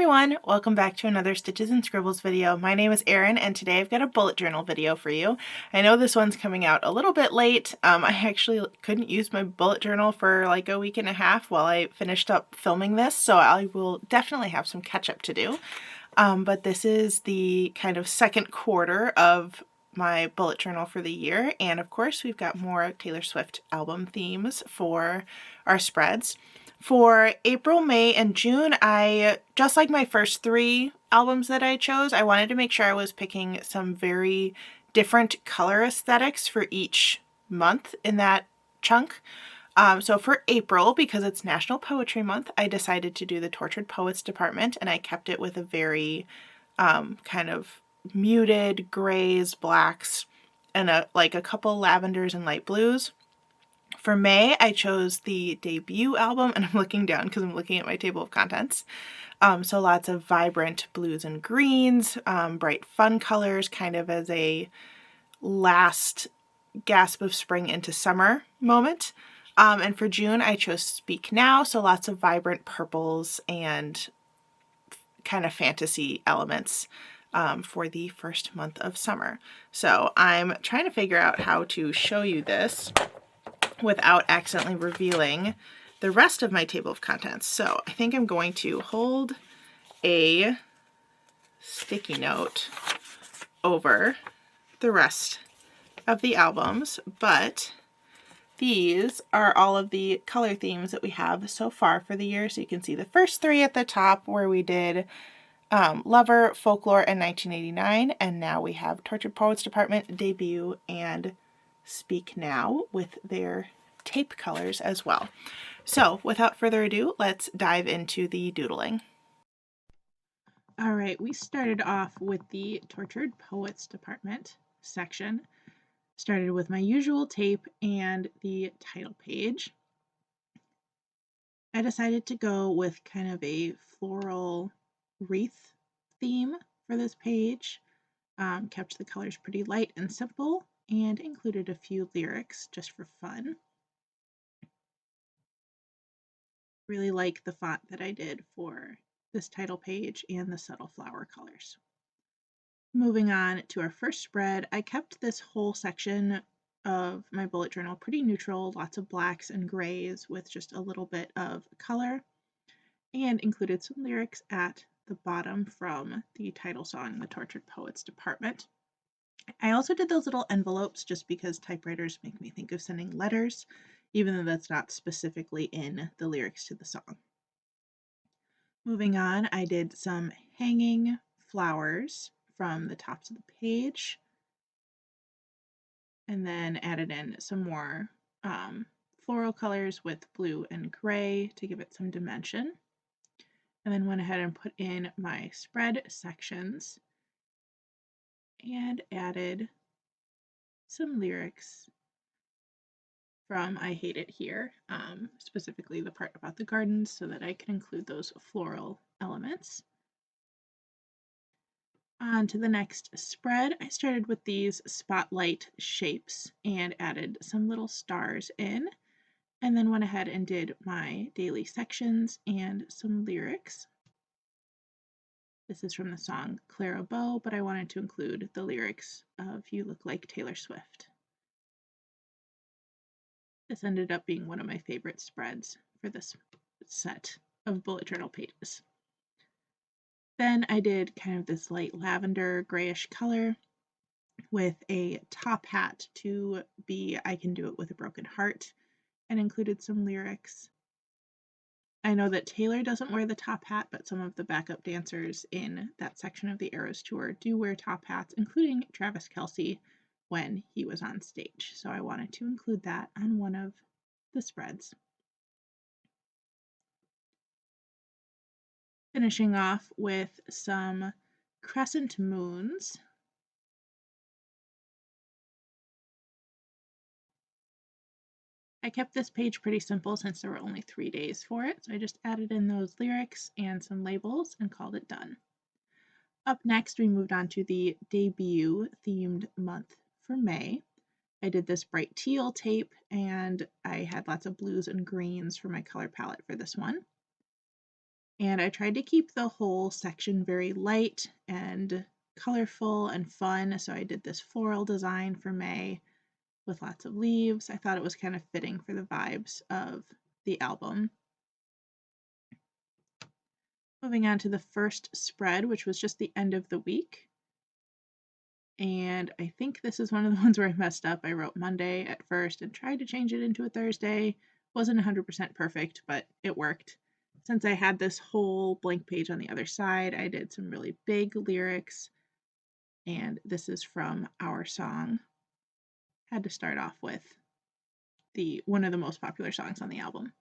everyone, welcome back to another Stitches and Scribbles video. My name is Erin and today I've got a bullet journal video for you. I know this one's coming out a little bit late. I actually couldn't use my bullet journal for like a week and a half while I finished up filming this, so I will definitely have some catch up to do. But this is the kind of second quarter of my bullet journal for the year, and of course we've got more Taylor Swift album themes for our spreads. For April, May, and June, just like my first three albums that I chose, I wanted to make sure I was picking some very different color aesthetics for each month in that chunk. So for April, because it's National Poetry Month, I decided to do the Tortured Poets department, and I kept it with a very kind of muted grays, blacks, and a couple lavenders and light blues. For May, I chose the debut album, and I'm looking down because I'm looking at my table of contents. So lots of vibrant blues and greens, bright fun colors, kind of as a last gasp of spring into summer moment. And for June, I chose Speak Now, so lots of vibrant purples and kind of fantasy elements for the first month of summer. So I'm trying to figure out how to show you this without accidentally revealing the rest of my table of contents. So I think I'm going to hold a sticky note over the rest of the albums, but these are all of the color themes that we have so far for the year. So you can see the first three at the top where we did Lover, Folklore, and 1989, and now we have Tortured Poets Department, Debut, and Speak Now with their tape colors as well. So without further ado, let's dive into the doodling. All right, we started off with the Tortured Poets Department section. Started with my usual tape and the title page. I decided to go with kind of a floral wreath theme for this page. Kept the colors pretty light and simple, and included a few lyrics just for fun. Really like the font that I did for this title page and the subtle flower colors. Moving on to our first spread, I kept this whole section of my bullet journal pretty neutral, lots of blacks and grays with just a little bit of color, and included some lyrics at the bottom from the title song, The Tortured Poets Department. I also did those little envelopes just because typewriters make me think of sending letters, even though that's not specifically in the lyrics to the song. Moving on, I did some hanging flowers from the tops of the page, and then added in some more floral colors with blue and gray to give it some dimension. And then went ahead and put in my spread sections and added some lyrics from I Hate It Here, specifically the part about the gardens, so that I can include those floral elements. On to the next spread, I started with these spotlight shapes and added some little stars in, and then went ahead and did my daily sections and some lyrics. This is from the song Clara Bow, but I wanted to include the lyrics of You Look Like Taylor Swift. This ended up being one of my favorite spreads for this set of bullet journal pages. Then I did kind of this light lavender grayish color with a top hat to be I Can Do It With a Broken Heart, and included some lyrics. I know that Taylor doesn't wear the top hat, but some of the backup dancers in that section of the Eras Tour do wear top hats, including Travis Kelce when he was on stage. So I wanted to include that on one of the spreads. Finishing off with some crescent moons. I kept this page pretty simple since there were only 3 days for it, so I just added in those lyrics and some labels and called it done. Up next, we moved on to the debut themed month for May. I did this bright teal tape, and I had lots of blues and greens for my color palette for this one. And I tried to keep the whole section very light and colorful and fun. So I did this floral design for May with lots of leaves. I thought it was kind of fitting for the vibes of the album. Moving on to the first spread, which was just the end of the week. And I think this is one of the ones where I messed up. I wrote Monday at first and tried to change it into a Thursday. Wasn't 100% perfect, but it worked. Since I had this whole blank page on the other side, I did some really big lyrics. And this is from our song. Had to start off with one of the most popular songs on the album.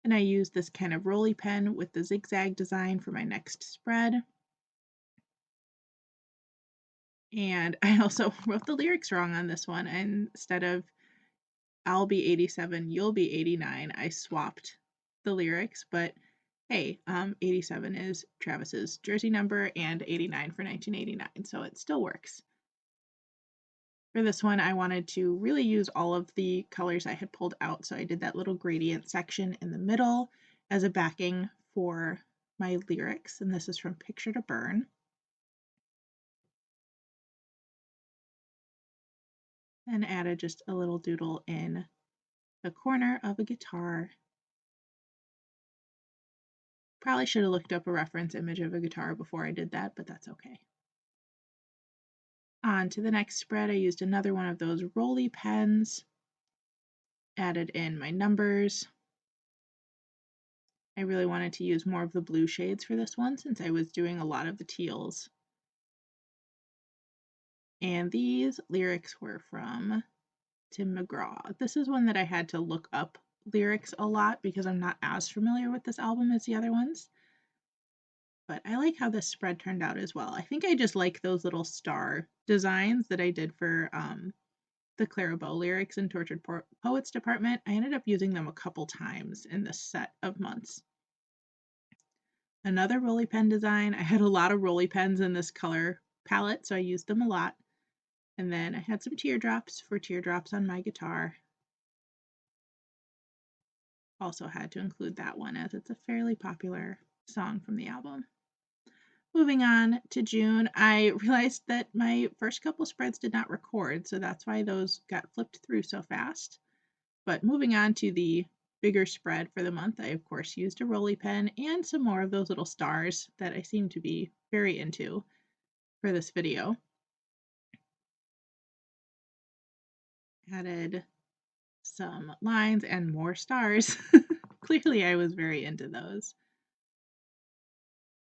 And I used this kind of rolly pen with the zigzag design for my next spread. And I also wrote the lyrics wrong on this one. And instead of I'll be 87, you'll be 89, I swapped the lyrics. But hey, 87 is Travis's jersey number and 89 for 1989, so it still works. For this one, I wanted to really use all of the colors I had pulled out, so I did that little gradient section in the middle as a backing for my lyrics, and this is from Picture to Burn. And added just a little doodle in the corner of a guitar. Probably should have looked up a reference image of a guitar before I did that, but that's okay. On to the next spread, I used another one of those rolly pens, added in my numbers. I really wanted to use more of the blue shades for this one since I was doing a lot of the teals. And these lyrics were from Tim McGraw. This is one that I had to look up lyrics a lot because I'm not as familiar with this album as the other ones. But I like how this spread turned out as well. I think I just like those little star designs that I did for the Clara Bow lyrics in Tortured Poets department. I ended up using them a couple times in this set of months. Another rolly pen design. I had a lot of rolly pens in this color palette, so I used them a lot. And then I had some teardrops for teardrops on my guitar. Also had to include that one as it's a fairly popular song from the album. Moving on to June, I realized that my first couple spreads did not record, so that's why those got flipped through so fast. But moving on to the bigger spread for the month, I of course used a rolly pen and some more of those little stars that I seem to be very into for this video. Added some lines and more stars. Clearly I was very into those.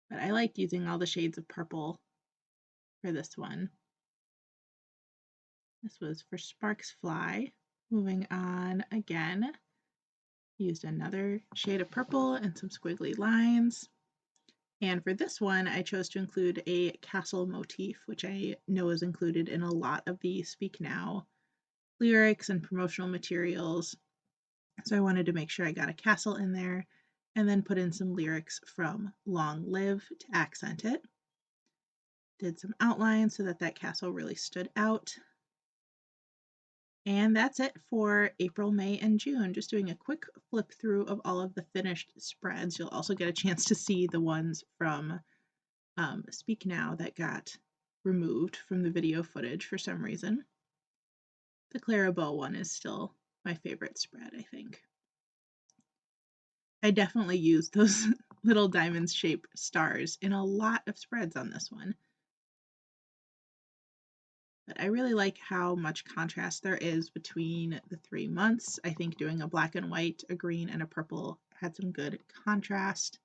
But I liked using all the shades of purple for this one. This was for Sparks Fly. Moving on again, used another shade of purple and some squiggly lines. And for this one, I chose to include a castle motif, which I know is included in a lot of the Speak Now lyrics and promotional materials. So I wanted to make sure I got a castle in there and then put in some lyrics from Long Live to accent it. Did some outlines so that castle really stood out. And that's it for April, May, and June. Just doing a quick flip through of all of the finished spreads. You'll also get a chance to see the ones from Speak Now that got removed from the video footage for some reason. The Clara Bow one is still my favorite spread, I think. I definitely used those little diamond-shaped stars in a lot of spreads on this one. But I really like how much contrast there is between the 3 months. I think doing a black and white, a green, and a purple had some good contrast.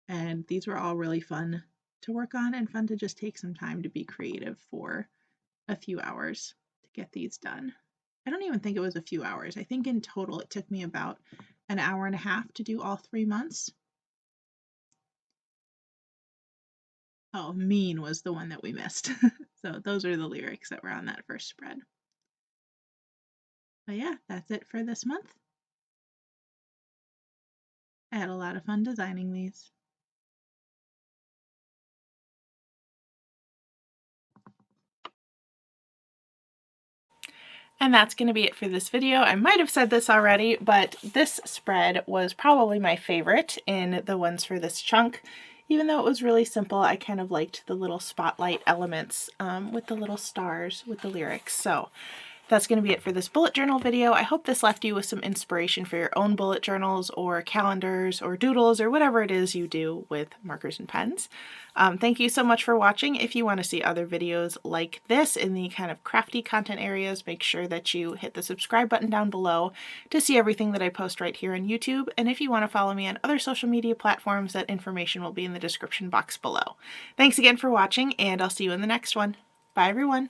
And these were all really fun to work on and fun to just take some time to be creative for a few hours to get these done. I don't even think it was a few hours. I think in total it took me about an hour and a half to do all 3 months. Oh, mean was the one that we missed. So those are the lyrics that were on that first spread. But yeah, that's it for this month. I had a lot of fun designing these. And that's going to be it for this video. I might have said this already, but this spread was probably my favorite in the ones for this chunk. Even though it was really simple, I kind of liked the little spotlight elements with the little stars with the lyrics. So that's going to be it for this bullet journal video. I hope this left you with some inspiration for your own bullet journals or calendars or doodles or whatever it is you do with markers and pens. Thank you so much for watching. If you want to see other videos like this in the kind of crafty content areas, make sure that you hit the subscribe button down below to see everything that I post right here on YouTube. And if you want to follow me on other social media platforms, that information will be in the description box below. Thanks again for watching, and I'll see you in the next one. Bye, everyone.